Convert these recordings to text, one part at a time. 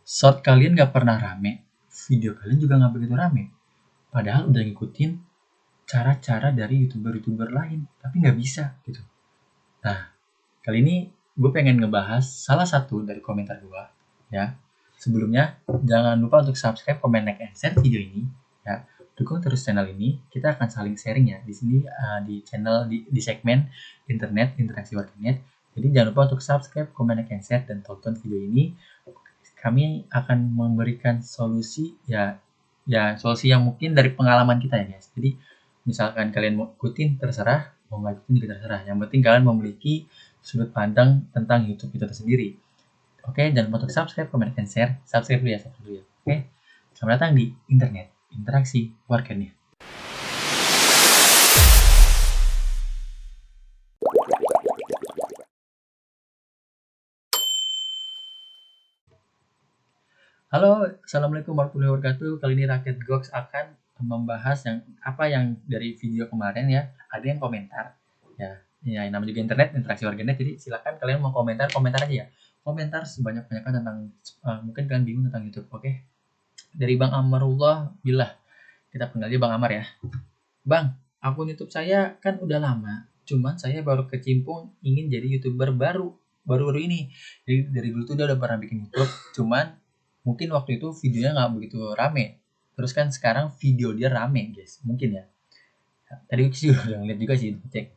Short kalian nggak pernah rame, video kalian juga nggak begitu rame. Padahal udah ngikutin cara-cara dari YouTuber-YouTuber lain, tapi nggak bisa gitu. Nah, kali ini gue pengen ngebahas salah satu dari komentar gue, ya. Sebelumnya, jangan lupa untuk subscribe, comment, like, and share video ini, ya. Dukung terus channel ini, kita akan saling sharing ya di sini di channel di segmen internet interaksi warganet. Jadi jangan lupa untuk subscribe, comment, like, and share dan tonton video ini. Kami akan memberikan solusi solusi yang mungkin dari pengalaman kita ya guys. Jadi misalkan kalian mau ikutin terserah, mau nggak ikutin juga terserah. Yang penting kalian memiliki sudut pandang tentang YouTube itu tersendiri. Oke, jangan lupa untuk subscribe, comment, dan share. Subscribe dulu ya. Oke, selamat datang di internet interaksi warganet. Halo, assalamualaikum warahmatullahi wabarakatuh. Kali ini Rakyat Goks akan membahas yang dari video kemarin ya. Ada yang komentar, ya namanya juga internet interaksi warganet. Jadi silakan kalian mau komentar aja ya. Komentar sebanyak-banyaknya tentang mungkin kalian bingung tentang YouTube. Oke, dari Bang Amarullah Billah, kita panggil aja Bang Amar ya. Bang, akun YouTube saya kan udah lama, cuman saya baru kecimpung ingin jadi YouTuber baru ini. Jadi dari dulu tuh dia udah pernah bikin YouTube, cuman mungkin waktu itu videonya nggak begitu rame. Terus kan sekarang video dia rame guys, mungkin ya. Tadi sih udah ngeliat juga sih, cek.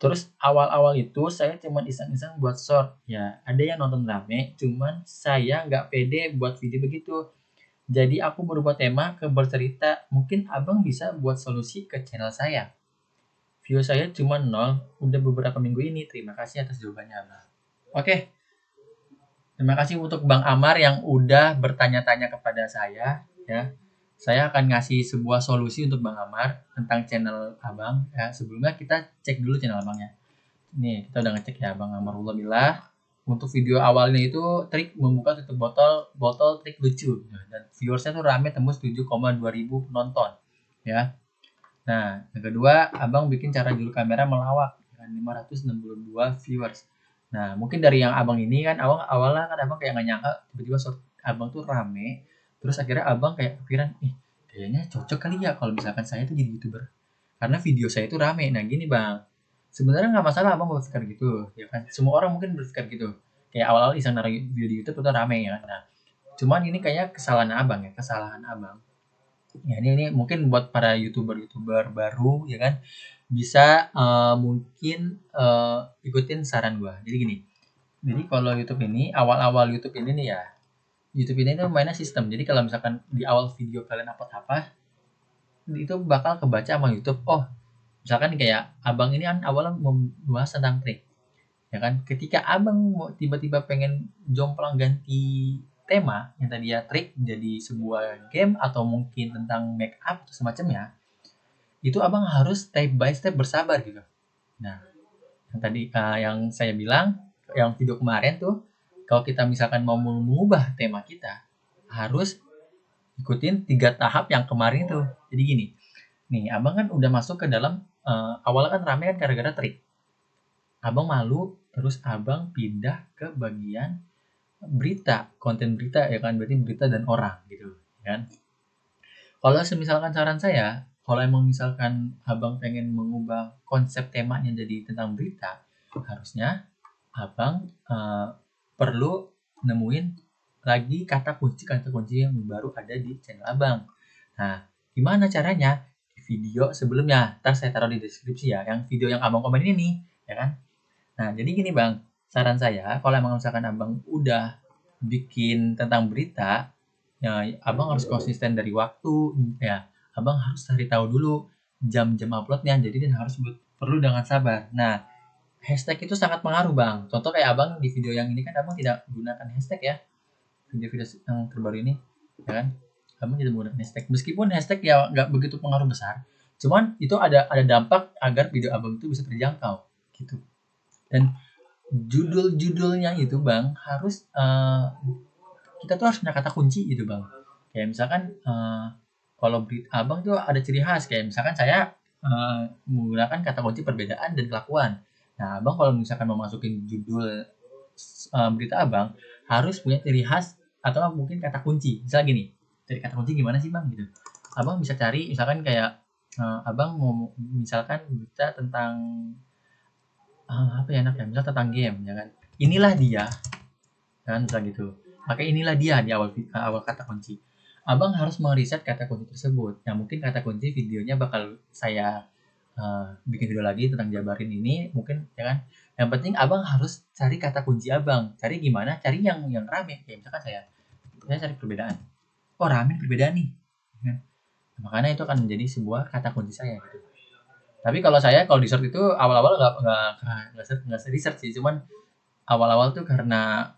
Terus awal-awal itu saya cuma iseng-iseng buat short. Ya, ada yang nonton rame, cuman saya nggak pede buat video begitu. Jadi aku berubah tema ke bercerita. Mungkin abang bisa buat solusi ke channel saya. View saya cuma 0, udah beberapa minggu ini. Terima kasih atas jawabannya, Abang. Oke, terima kasih untuk Bang Amar yang udah bertanya-tanya kepada saya. Ya, saya akan ngasih sebuah solusi untuk Bang Amar tentang channel Abang. Ya, sebelumnya kita cek dulu channel Abangnya. Nih, kita udah ngecek ya, Bang Amarullah Billah. Untuk video awalnya itu trik membuka tutup botol trik lucu. Dan viewersnya tuh rame tembus 7,2 ribu penonton. Ya. Nah, yang kedua, Abang bikin cara juru kamera melawak dengan 562 viewers. Nah, mungkin dari yang Abang ini kan, awalnya kan Abang kayak nggak nyangka tiba-tiba Abang tuh rame. Terus akhirnya Abang kayak kepikiran, kayaknya cocok kali ya kalau misalkan saya tuh jadi YouTuber. Karena video saya itu rame. Nah, gini Bang, sebenarnya nggak masalah Abang berpikir gitu, ya kan? Semua orang mungkin berpikir gitu. Kayak awal-awal iseng naruh video di YouTube itu rame ya kan. Nah, cuman ini kayak kesalahan Abang ya, kesalahan Abang. Ya, ini mungkin buat para YouTuber baru ya kan, bisa mungkin ikutin saran gua. Jadi gini. Jadi kalau YouTube ini awal-awal YouTube ini nih ya. YouTube ini tuh mainnya sistem. Jadi kalau misalkan di awal video kalian upload apa, itu bakal kebaca sama YouTube. Oh, misalkan kayak Abang ini kan awalnya membahas tentang trik. Ya kan? Ketika Abang mau tiba-tiba pengen jomplang ganti tema yang tadi ya trik jadi sebuah game atau mungkin tentang make up atau semacamnya, itu Abang harus step by step bersabar gitu. Nah, yang tadi yang saya bilang, yang video kemarin tuh, kalau kita misalkan mau mengubah tema kita, harus ikutin 3 tahap yang kemarin tuh. Jadi gini, nih Abang kan udah masuk ke dalam awalnya kan rame kan gara-gara trik. Abang malu, terus Abang pindah ke bagian berita, konten berita ya kan, berarti berita dan orang gitu kan. Kalau misalkan saran saya, kalau emang misalkan Abang pengen mengubah konsep temanya jadi tentang berita, harusnya Abang perlu nemuin lagi kata kunci yang baru ada di channel Abang. Nah, gimana caranya? Di video sebelumnya, ntar saya taruh di deskripsi ya, yang video yang Abang komen ini, ya kan? Nah, jadi gini Bang, saran saya kalau emang misalkan Abang udah bikin tentang berita, ya Abang harus konsisten dari waktu, ya. Abang harus cari tahu dulu jam-jam uploadnya, jadi harus perlu dengan sabar. Nah, hashtag itu sangat pengaruh Bang. Contoh kayak Abang di video yang ini kan Abang tidak gunakan hashtag ya, video-video yang terbaru ini, ya kan? Abang tidak menggunakan hashtag. Meskipun hashtag ya nggak begitu pengaruh besar, cuman itu ada dampak agar video Abang itu bisa terjangkau, gitu. Dan judul-judulnya itu Bang harus kita tuh harus punya kata kunci gitu Bang. Kayak misalkan kalau Abang tuh ada ciri khas kayak misalkan saya menggunakan kata kunci perbedaan dan kelakuan. Nah, Abang kalau misalkan mau masukin judul berita Abang harus punya ciri khas atau mungkin kata kunci. Misal gini, cari kata kunci gimana sih bang gitu. Abang bisa cari misalkan kayak abang mau misalkan berita tentang apa ya enak ya, misal tentang game ya kan. Inilah dia kan, misal gitu. Pakai inilah dia di awal kata kunci. Abang harus meriset kata kunci tersebut. Nah, mungkin kata kunci videonya bakal saya bikin video lagi tentang jabarin ini mungkin ya kan. Yang penting abang harus cari kata kunci abang. Cari gimana? Cari yang rame. Kayak misalkan saya cari perbedaan. Oh, rame perbedaan nih. Ya kan? Makanya itu akan menjadi sebuah kata kunci saya gitu. Tapi kalau saya kalau di search itu awal-awal nggak research sih, cuman awal-awal tuh karena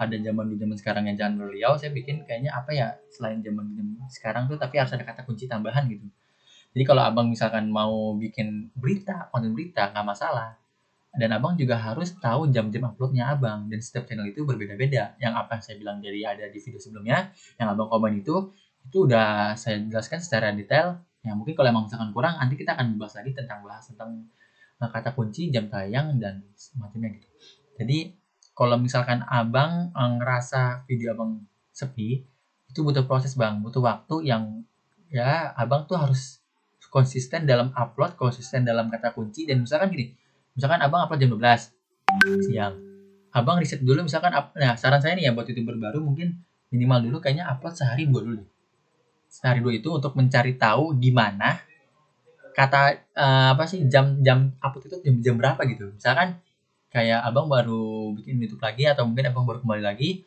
ada zaman sekarang yang zaman beliau, saya bikin kayaknya apa ya selain zaman sekarang tuh tapi harus ada kata kunci tambahan gitu. Jadi kalau abang misalkan mau bikin berita, konten berita nggak masalah. Dan abang juga harus tahu jam-jam uploadnya abang. Dan setiap channel itu berbeda-beda. Yang apa yang saya bilang dari ada di video sebelumnya, yang abang komen itu udah saya jelaskan secara detail. Yang mungkin kalau emang misalkan kurang, nanti kita akan bahas lagi bahas tentang kata kunci, jam tayang, dan semacamnya gitu. Jadi kalau misalkan abang ngerasa video abang sepi, itu butuh proses bang, butuh waktu yang ya abang tuh harus konsisten dalam upload, konsisten dalam kata kunci. Dan misalkan gini, misalkan abang upload jam 12 siang, abang riset dulu misalkan nah saran saya nih ya buat youtuber baru, mungkin minimal dulu kayaknya upload sehari 2 dulu deh. Sehari 2 itu untuk mencari tahu di mana kata apa sih jam upload itu jam berapa gitu. Misalkan kayak abang baru bikin YouTube lagi atau mungkin abang baru kembali lagi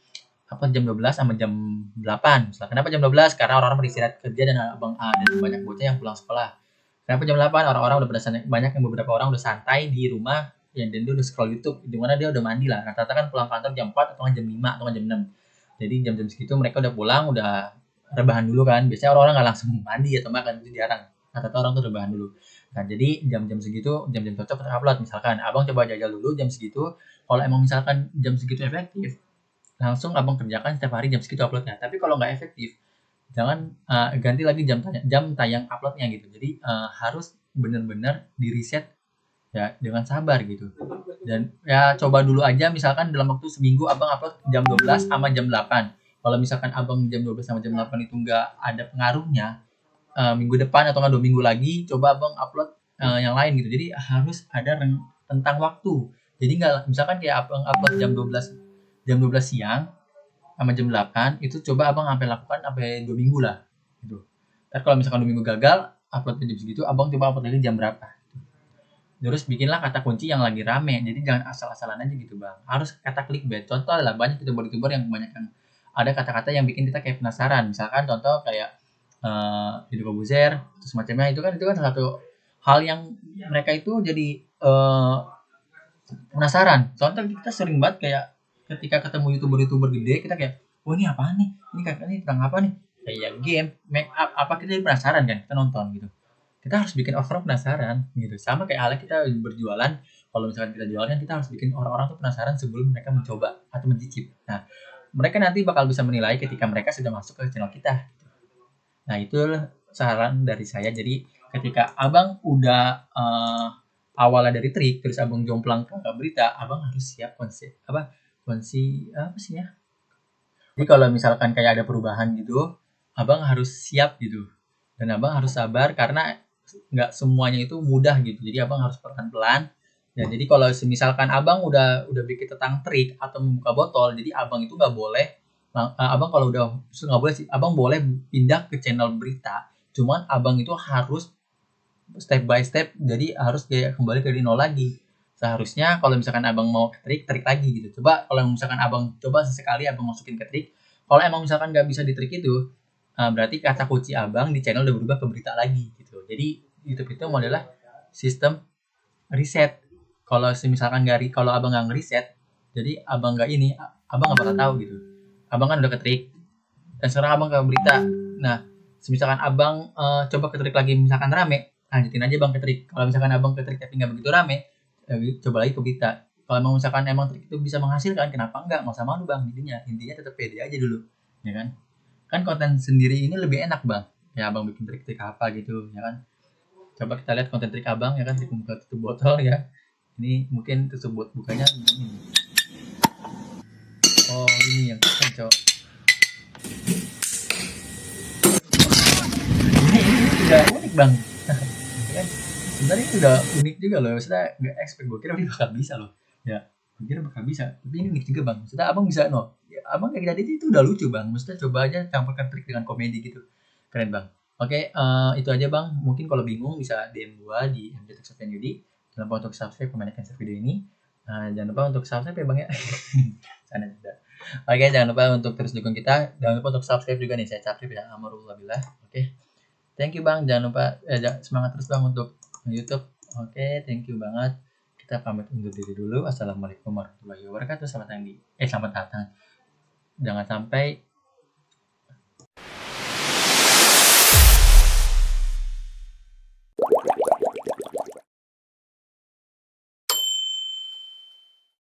upload jam 12 sama jam 8. Misalkan kenapa jam 12? Karena orang-orang beristirahat kerja dan abang dan banyak bocah yang pulang sekolah. Kenapa jam 8? Orang-orang udah pada banyak yang beberapa orang udah santai di rumah ya, dan dia udah scroll YouTube di mana dia udah mandi lah. Rata-rata kan pulang kantor jam 4 atau jam 5 atau jam 6. Jadi jam-jam segitu mereka udah pulang, udah rebahan dulu kan. Biasanya orang-orang nggak langsung mandi atau makan, itu jarang. Rata-rata orang tuh rebahan dulu. Nah, jadi jam-jam segitu jam-jam cocok untuk upload. Misalkan abang coba jajal dulu jam segitu. Kalau emang misalkan jam segitu efektif, langsung abang kerjakan setiap hari jam segitu uploadnya. Tapi kalau nggak efektif, jangan ganti lagi jam tayang uploadnya gitu. Jadi harus benar-benar di reset ya dengan sabar gitu. Dan ya coba dulu aja misalkan dalam waktu seminggu abang upload jam 12 sama jam 8. Kalau misalkan abang jam 12 sama jam 8 itu nggak ada pengaruhnya, minggu depan atau nggak 2 minggu lagi coba abang upload yang lain gitu. Jadi harus ada tentang waktu. Jadi nggak misalkan kayak abang upload jam 12 siang sama jam 8 itu coba abang sampai lakukan sampai 2 minggu lah gitu. Tapi kalau misalkan 2 minggu gagal upload jam segitu, abang coba upload lagi jam berapa. Terus bikinlah kata kunci yang lagi rame. Jadi jangan asal-asalan aja gitu bang. Harus kata clickbait. Contoh adalah banyak youtuber-youtuber yang banyak yang ada kata-kata yang bikin kita kayak penasaran. Misalkan contoh kayak Deddy Corbuzier, terus semacamnya itu kan satu hal yang mereka itu jadi penasaran. Contoh kita sering banget kayak ketika ketemu youtuber-youtuber gede kita kayak, oh ini apaan nih? Ini tentang apa nih? Kayak game, make up, apa kita jadi penasaran kan? Kita nonton gitu. Kita harus bikin orang penasaran gitu. Sama kayak halnya kita berjualan, kalau misalkan kita jualan kita harus bikin orang-orang tuh penasaran sebelum mereka mencoba atau mencicip. Nah, mereka nanti bakal bisa menilai ketika mereka sudah masuk ke channel kita. Nah, itu saran dari saya. Jadi ketika abang udah awalnya dari trik, terus abang jomplang ke berita, abang harus siap apa sih ya? Jadi kalau misalkan kayak ada perubahan gitu, abang harus siap gitu. Dan abang harus sabar karena nggak semuanya itu mudah gitu. Jadi abang harus pelan-pelan. Ya, jadi kalau misalkan abang udah bikin tentang trik atau membuka botol, jadi abang itu nggak boleh. Abang kalau udah nggak boleh sih, abang boleh pindah ke channel berita. Cuman abang itu harus step by step, jadi harus kayak kembali ke nol lagi. Seharusnya kalau misalkan abang mau ke trik lagi gitu. Coba kalau misalkan abang coba sesekali abang masukin ke trik. Kalau emang misalkan nggak bisa di trik itu, berarti kata kunci abang di channel udah berubah ke berita lagi gitu. Jadi YouTube itu adalah sistem riset. Kalau misalkan kalau abang nggak ngeriset, jadi abang nggak abang nggak bakal tahu gitu. Abang kan udah ke trik, dan sekarang abang ke berita. Nah, misalkan abang coba ke trik lagi, misalkan rame, lanjutin aja bang ke trik. Kalau misalkan abang ke trik tapi nggak begitu rame, coba lagi ke berita. Kalau misalkan emang trik itu bisa menghasilkan, kenapa enggak? Nggak usah malu bang, intinya tetap pede aja dulu, ya kan? Kan konten sendiri ini lebih enak bang. Ya abang bikin trik-trik apa gitu, ya kan? Coba kita lihat konten trik abang, ya kan, trik membuka tutup botol ya. Ini mungkin tutup bukanya ini. Oh ini yang kacau. bang. Ya kan sebenarnya ini udah unik juga loh, maksudnya nggak expect, gue kira ini bakal bisa loh ya, gue kira bakal bisa, tapi ini unik juga bang, maksudnya abang bisa no ya, abang kayak tadi itu udah lucu bang, maksudnya coba aja campurkan trik dengan komedi gitu, keren bang. Oke, itu aja bang, mungkin kalau bingung bisa DM gua di MJ Sofyan Yudi. Jangan lupa untuk subscribe, komen, dan share video ini. Jangan lupa untuk subscribe ya bang ya. Sana juga. Oke, jangan lupa untuk terus dukung kita. Jangan lupa untuk subscribe juga nih, saya subscribe ya, amarullah billah. Oke, thank you bang, jangan lupa semangat terus bang untuk YouTube. Oke, thank you banget. Kita pamit undur diri dulu. Assalamualaikum warahmatullahi wabarakatuh. Selamat datang. Jangan sampai